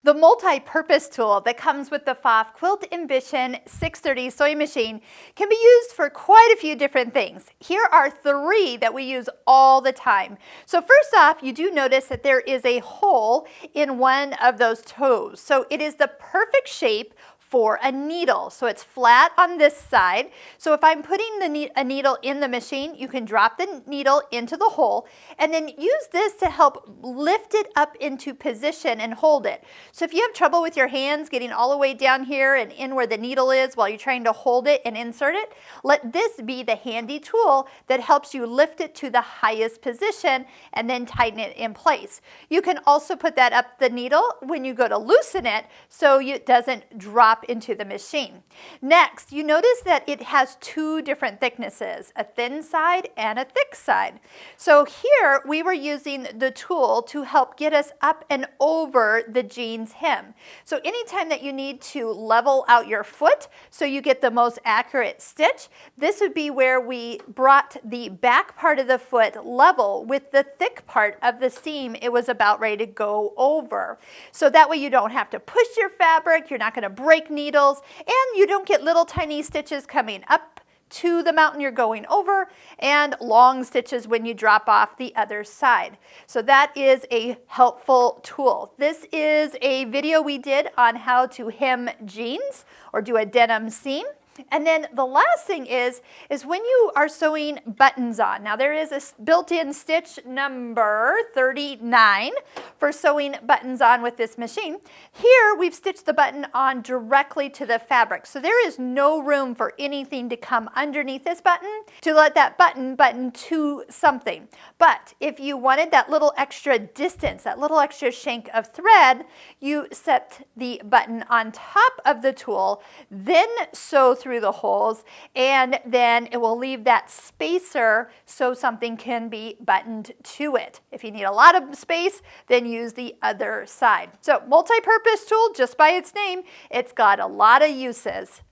The multi-purpose tool that comes with the Pfaff Quilt Ambition 630 sewing machine can be used for quite a few different things. Here are three that we use all the time. So first off, you do notice that there is a hole in one of those toes. So it is the perfect shape for a needle. So it's flat on this side. So if I'm putting a needle in the machine, you can drop the needle into the hole and then use this to help lift it up into position and hold it. So if you have trouble with your hands getting all the way down here and in where the needle is while you're trying to hold it and insert it, let this be the handy tool that helps you lift it to the highest position and then tighten it in place. You can also put that up the needle when you go to loosen it so it doesn't drop into the machine. Next, you notice that it has two different thicknesses, a thin side and a thick side. So here we were using the tool to help get us up and over the jeans hem. So anytime that you need to level out your foot so you get the most accurate stitch, this would be where we brought the back part of the foot level with the thick part of the seam it was about ready to go over. So that way you don't have to push your fabric, you're not going to break needles, and you don't get little tiny stitches coming up to the mountain you're going over and long stitches when you drop off the other side. So that is a helpful tool. This is a video we did on how to hem jeans or do a denim seam. And then the last thing is when you are sewing buttons on. Now there is a built-in stitch number 39 for sewing buttons on with this machine. Here we've stitched the button on directly to the fabric. So there is no room for anything to come underneath this button to let that button to something. But if you wanted that little extra distance, that little extra shank of thread, you set the button on top of the tool, then sew through the holes, and then it will leave that spacer so something can be buttoned to it. If you need a lot of space, then use the other side. So multi-purpose tool, just by its name, it's got a lot of uses.